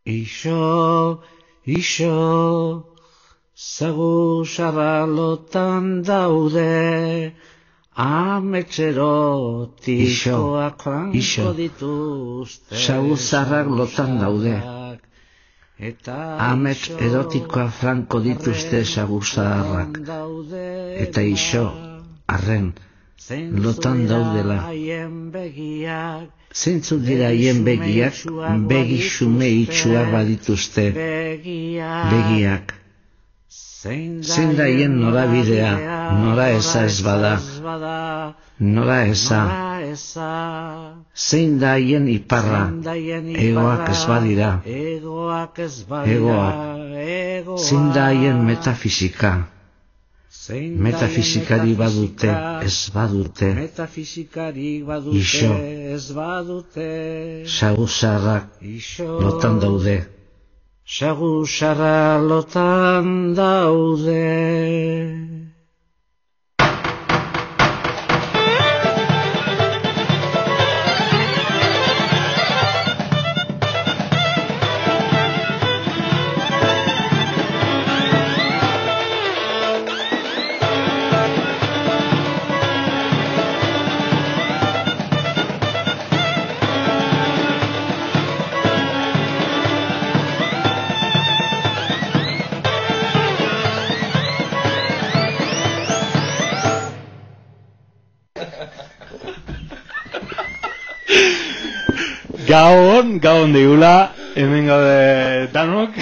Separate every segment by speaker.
Speaker 1: Ixo, ixo, zagu sarralotan daude, ametxerotikoak franko dituzte.
Speaker 2: Zagu zarrak lotan daude, amets erotikoak franko dituzte zagu zarrak. Eta ixo, arren, lotan daudela. Zeintzuk dira haien begiak, begi xume itxuak badituzte, begiak. Zein da haien norabidea, nora eza ez bada, nora eza. Zein da haien iparra, egoak ez badira, egoak. Zein da haien metafisika, metafisikari badute, ez badute. Ixo, zagu zarrak lotan daude.
Speaker 1: Zagu zarra lotan daude.
Speaker 3: Gaon digula, hemen gaude danok.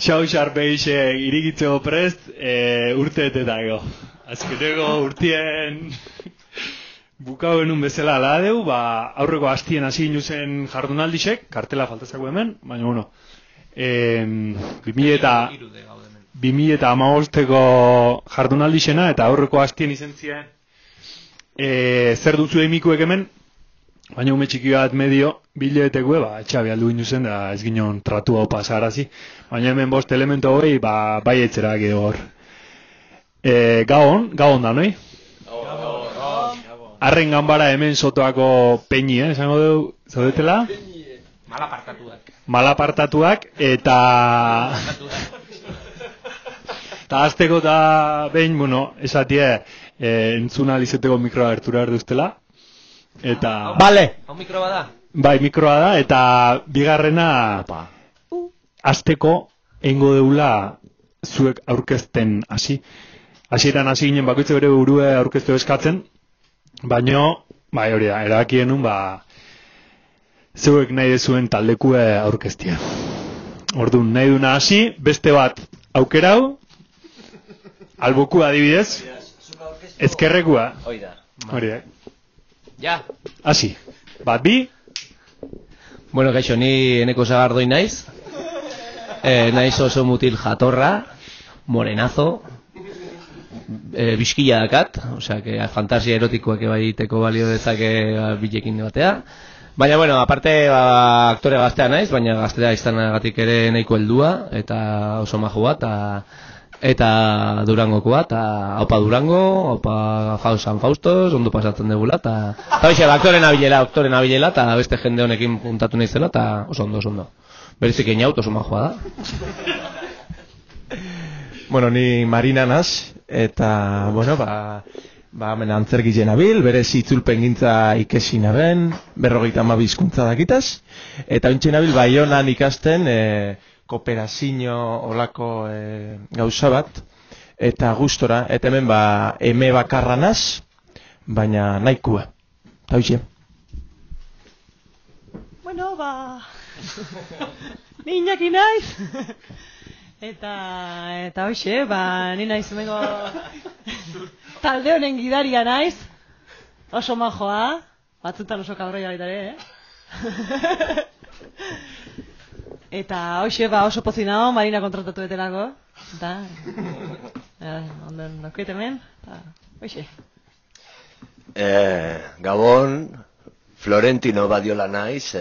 Speaker 3: Xau xarpeixe irikitzeko prest, urteetetako. Azkeneko urtien bukau genuen bezala aladeu, aurreko hastien hasi zen jardunaldixek, kartela faltazako hemen, baina bueno, 2015ko jardunaldixena eta aurreko hastien izen ziren zer duzu emikuek hemen, baina ume txiki bat medio bileetekue, etxabe aldu ginu zen, da ez ginon tratu hau pasarazi, baina hemen bost elemento hori, bai etxerak edo hor. Gaon da, noi? Arren ganbara hemen sotoako peini, esango dugu, zaudetela? Malapartatuak, eta azteko eta behin, bueno, esatie, entzuna lizeteko mikroa gertura erduztela. Eta...
Speaker 4: Bale! Hau mikroa da?
Speaker 3: Bai, mikroa da, eta bigarrena, azteko eingo deula zuek aurkezten hasi. Hasieran hasi ginen bakoitze bere burue aurkeztu eskatzen, baino, bai hori da, erabakienun, zeuek nahi dezuen taldekue aurkeztia. Orduan, nahi duna hasi, beste bat aukerau, alboku adibidez, ezkerrekua.
Speaker 4: Hoi da.
Speaker 3: Hori da.
Speaker 4: Ja.
Speaker 3: Hasi. Bat, bi.
Speaker 4: Bueno, gaixo, ni eneko sagardoi naiz. Naiz oso mutil jatorra, morenazo, bizkila dakat, osea, que fantasia erotikoak ebaiteko balio dezake bilekin batea. Baina, bueno, aparte, aktore gaztea naiz, baina gaztea izanagatik ere nahiko heldua, eta oso majua, eta Durangokoa, eta haupa Durango, haupa San Faustos, ondo pasatzen degula, eta hoxe, aktoren abilela, eta beste jende honekin puntatu naizela, eta oso ondo. Berezik einaut, oso majua da.
Speaker 5: Bueno, ni Marina naz, eta, bueno, hemen antzerki nabil, berez itzulpen gintza ikesi naben, 52 hizkuntza dakitaz, eta bintxe nabil Baionan ikasten kooperazio olako gauza bat, eta gustora, eta hemen eme bakarra naz, baina nahikua. Eta hoxe.
Speaker 6: Bueno, ni Iñaki naiz. Eta hoxe, ni naiz hemengo talde honen gidaria naiz. Oso majoa, batzutan oso kabroia baita ere, Eta hoxe, oso pozinao, Marina kontratatu betelako. Eta, onden dakuet hemen, eta hoxe.
Speaker 7: Gabon, Florentino Badiola naiz,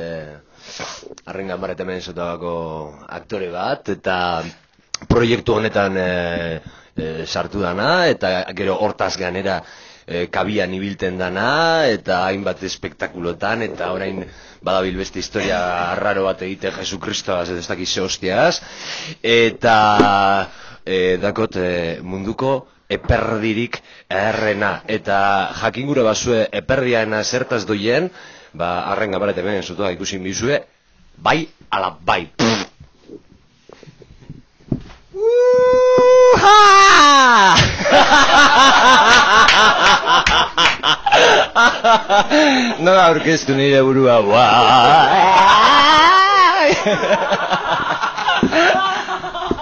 Speaker 7: arren ganbaret hemen zotagako aktore bat, eta proiektu honetan sartu dana, eta gero hortaz ganera kabian ibilten dana, eta hainbat espektakulotan, eta orain badabil beste historia arraro bat egite Jesu Kristoaz, ez dakiz ze hostiaz, eta dakot munduko eperdirik errena, eta jakingure bazue eperdiana zertaz doien, arren gabaret hemen zutua ikusin bizue, bai ala bai. Nola aurkeztu nire burua.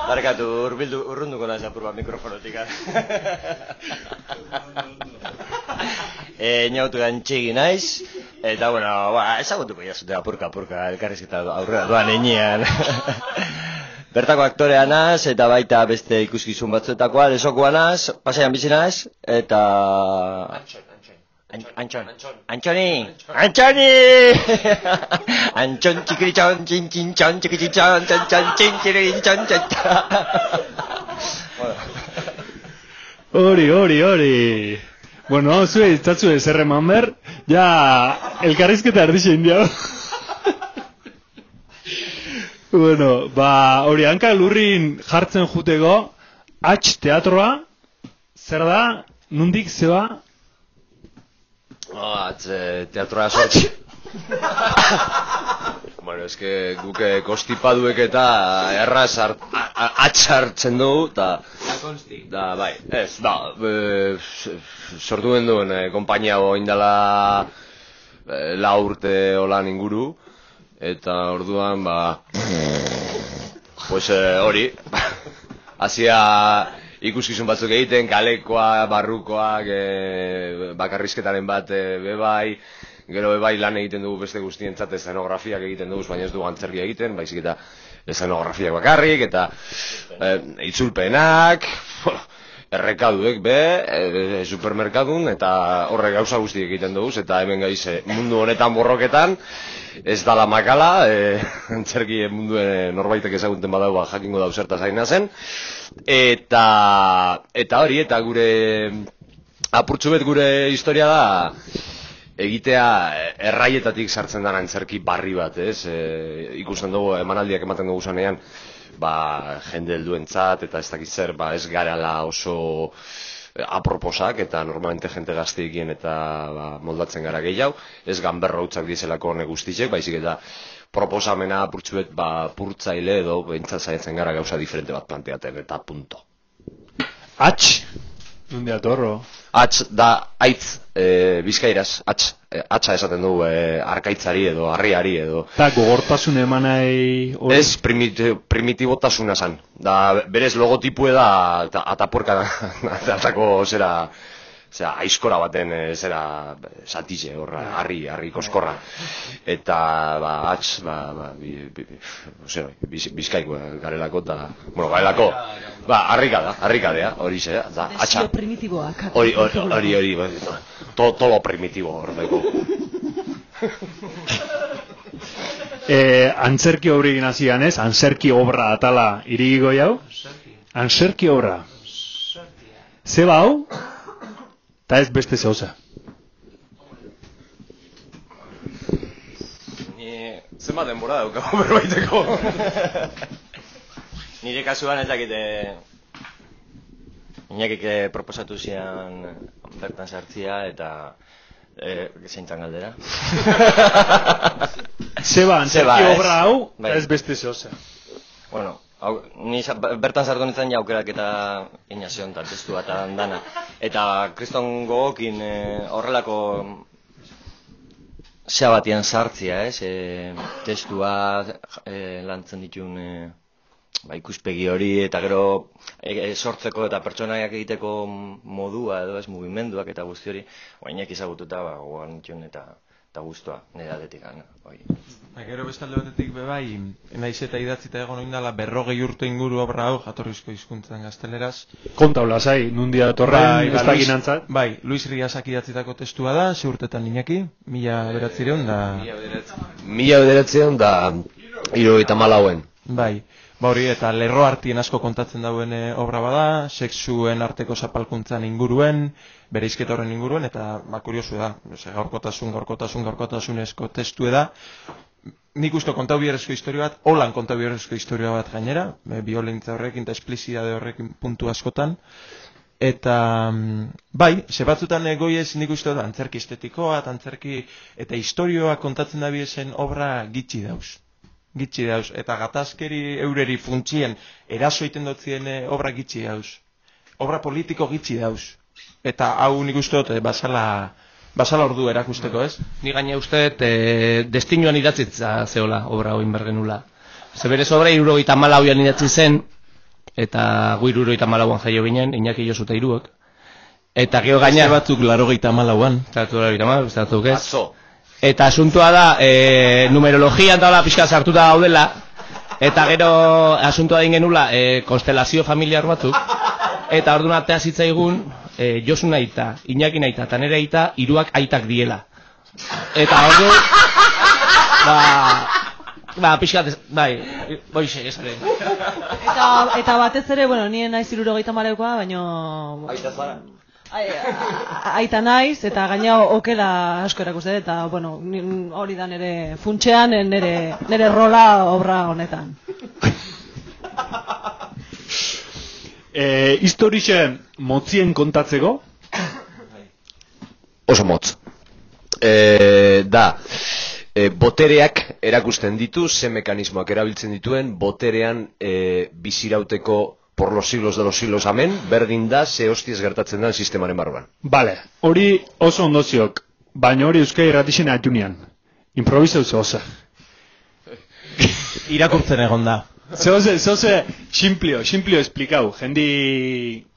Speaker 7: Barkatu, urrunduko nahi zapur bat mikrofonotik. Inautu gantxegi naiz, eta bueno, ezagutuko jazute apurka, elkarrizketa aurrera doan enean. Bertako aktorea naz, eta baita beste ikuskizun batzuetakoa, lesokoa naz, pasaian bizi naz, eta... Antxoni! Antxon txikiritxon, txin-txin-txon, txikitxon, txan-txan, txin-txiriritxon, txan-txan.
Speaker 3: Hori. Bueno, zue iztatzue zerre manber, ja elkarrizketa erdixein diago. Bueno, hori, hanka lurrin jartzen juteko, H teatroa, zer da, nundik zeba?
Speaker 7: Teatroa sortzi. Bueno, eske guke kostipaduek eta erraz atxartzen dugu, da, bai, ez, sortu benduen kompainia oindala 4 urte holan inguru, eta orduan, pues hori, hasia ikuskizun batzuk egiten, kalekoa, barrukoak, bakarrizketaren bat bebai, gero bebai lan egiten dugu beste guztientzat eszenografiak egiten dugu, baina ez dugu antzerkia egiten, baizik eta eszenografiak bakarrik, eta itzulpenak, errekaduek supermerkadun, eta horrek gauza guztiek egiten dugu, eta hemen gaiz mundu honetan borroketan, ez dala makala, antzerki munduen norbaitek ezagunten badau jakingo dau zertaz aina zen, eta hori, eta gure apurtxubet gure historia da egitea erraietatik sartzen dara antzerki barri bat, ez? Ikusten dugu emanaldiak ematen dugu zanean, jende helduentzat eta ez dakiz zer, ez garala oso aproposak, eta normalmente jente gazteikien eta moldatzen gara gehiago, ez ganberro hutzak dizelako honek guztitzek, baizik eta proposamena apurtxuet purtzaile edo behintzat zaitzen gara gauza diferente bat planteaten, eta punto.
Speaker 3: H? Nundi atorro?
Speaker 7: H da aitz, bizkairaz, hatxa esaten du arkaitzari edo harriari edo...
Speaker 3: Eta gogortasun emanai...
Speaker 7: Ez, primitibotasuna zan. Berez logotipue da atapuerka atako zera aizkora baten zera satize horra, harri koskorra. Eta hatz, bizkaiko garelako eta... Bueno, garelako, harrikadea, hori ze, da, hatxa.
Speaker 6: Desio primitiboak.
Speaker 7: Hori, tolo primitibo hor daiko.
Speaker 3: Antzerki obri egin hasi ganez, antzerki obra atala irigiko jau? Antzerki obra. Zeba hau? Ta ez beste zehauza.
Speaker 7: Zema denbora daukago berbaiteko. Nire kasuan ez dakite Iñakik proposatu zian bertan sartzia eta zeintzan galdera.
Speaker 3: Zeba, antzerki obra hau, ez beste zehauza.
Speaker 7: Bueno, ni bertan sartu nintzen jaukerak eta inazion eta testua eta dana. Eta kriston gogokin horrelako zea batien sartzia, testua lantzen ditun ikuspegi hori, eta gero sortzeko eta pertsonaiak egiteko modua edo mugimenduak eta guzti hori, Iñaki ezagututa gogoan ditun eta guztua nire aldetik.
Speaker 5: Gero bestalde batetik bebai, naiz eta idatzita egon oindala 40 urte inguru obra hau jatorrizko hizkuntzan gazteleraz.
Speaker 3: Kontaula zai, nundia datorren ez da ginantzat?
Speaker 5: Bai, Luis Riasak idatzitako testua da, ze urtetan Iñaki, 1900 da...
Speaker 7: 1900 da 74.
Speaker 5: Bai, Ba hori, eta lerro hartien asko kontatzen dauen obra bada, sexuen arteko zapalkuntzan inguruen, bereizketa horren inguruen, eta kuriosu da, gaurkotasunezko testu da. Nik uste kontau biherrezko historia bat, holan kontau biherrezko historia bat gainera, violentza horrekin eta esplizidade horrekin puntu askotan. Eta, bai, batzutan goiez nik uste da, antzerki estetikoa, antzerki eta historioa kontatzen da biezen obra gitxi dauz. Eta gatazkeri eureri funtzien eraso iten dutzien obra gitxi dauz. Obra politiko gitxi dauz. Eta hau nik uste dut, basala ordu erakusteko, ez?
Speaker 4: Ni gaine uste, destinoan idatzitza zehola obra hoin bergenula. Zeberez obra 74an idatzi zen, eta gu 74an jaio ginen, Iñaki Josu eta Iruok. Eta gero gaina...
Speaker 5: batzuk 84an.
Speaker 4: Zatu 84an, beste batzuk ez. Eta asuntua da, numerologian eta pixka sartuta gaudela, eta gero asuntua da ingenula, konstelazio familiar batzuk, eta orduan artea zitzaigun, Josu naita, Iñaki naita, eta nire aita, Iruak aitak diela. Eta ordu, pixka, bai, boixe, esaren.
Speaker 6: Eta batez ere, bueno, nien naiz 74koa, baino...
Speaker 7: Aita zara?
Speaker 6: Aita naiz, eta gaina okela asko erakuste, eta, bueno, hori da nire funtsean, nire rola obra honetan.
Speaker 3: Historixe motzien kontatzeko?
Speaker 7: Oso motz. Botereak erakusten ditu, ze mekanismoak erabiltzen dituen, boterean bizirauteko por los siglos de los siglos amen, berdin da, ze hostiez gertatzen den sistemaren barruan.
Speaker 3: Bale, hori oso ondoziok, baina hori Euskadi Irratixen atunian. Improvisau zehoze.
Speaker 5: Irakurtzen egon da.
Speaker 3: Zehoze, simplio esplikau, jendi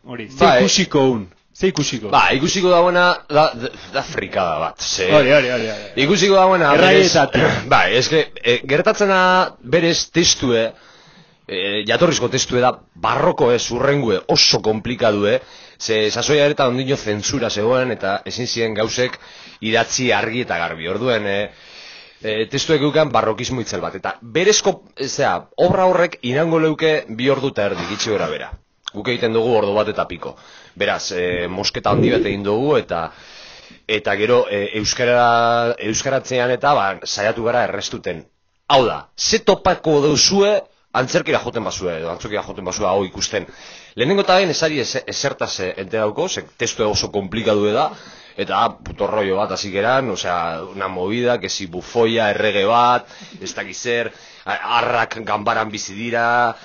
Speaker 3: hori, ze ikusiko un. Ze ikusiko?
Speaker 7: Ba, ikusiko dagoena da frikada bat.
Speaker 3: Hori.
Speaker 7: Ikusiko dagoena... Ba, eske, gertatzen da berez testue, jatorrizko testue da barroko urrengue oso komplikadue, ze sasoia ere eta ondino zentzura zegoen eta ezin ziren gauzek idatzi argi eta garbi. Orduen, testuek euken barrokismo itzel bat. Eta berezko, obra horrek inango leuke 2 ordu eta erdi, gitxe gora bera. Guk egiten dugu ordu bat eta piko. Beraz, mosketa handi bat egin dugu eta gero euskaratzean eta saiatu gara errestuten. Hau da, ze topako dauzue antzerkira joten basue, edo antzerkira joten basue hau ikusten. Lehenengo eta ben esari esertaz ente dauko, testu oso komplikadu da, eta puto rollo bat azikeran, osea, una movida, que si bufoia, errege bat, ez dakizer, arrak ganbaran bizi dira,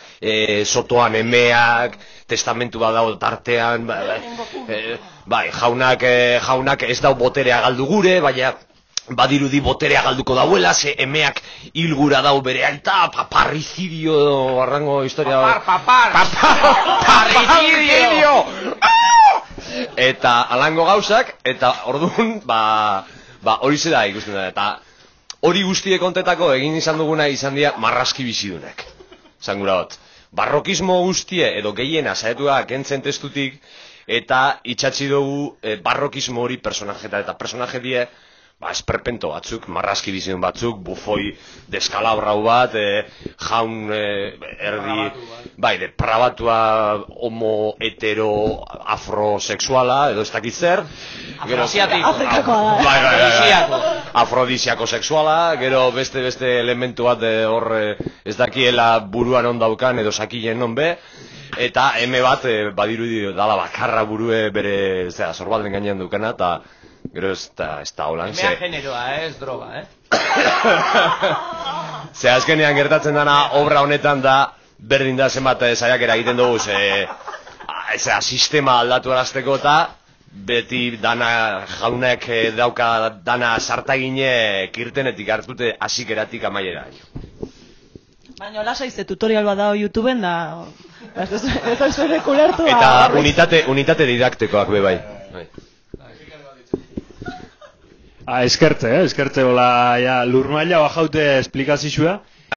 Speaker 7: sotoan emeak, testamentu bat dago tartean, bai, jaunak ez dau boterea galdu gure, baina badirudi boterea galduko dauela, ze emeak hilgura dau bere aita, parricidio, arrango historia... Parricidio! Eta alango gauzak, eta orduan, hori zera ikusten da, eta hori guztie kontetako egin izan duguna izan dira marraski bizidunek. Zangura hot. Barrokismo guztie edo gehiena saiatu da kentzen testutik, eta itxatzi dugu barrokismo hori personajeta, eta personaje die, esperpento batzuk, marraski bizidun batzuk, bufoi deskalabrau bat, jaun erdi, deprabatua homo hetero afrosexuala, edo ez dakit zer. Afrodisiako sexuala, gero beste elementu bat hor ez dakiela buruan ondaukan edo sakilen non be, eta eme bat badirudi dala bakarra burue bere zorbalden gainean dukana, eta gero ez da holan.
Speaker 4: Emea generoa, ez droga,
Speaker 7: Ze azkenean gertatzen dana obra honetan da, berdin da zenbat saiakera egiten dugu, sistema aldatu arazteko eta beti dana jaunek dauka dana sartagine kirtenetik hartute hasikeratik amaiera.
Speaker 6: Baina lasa izte tutorial bat dago YouTubeen da, ez zure kulertu.
Speaker 7: Eta unitate didaktekoak be bai.
Speaker 3: Eskertze hola, lur maila bajaute esplikazioa.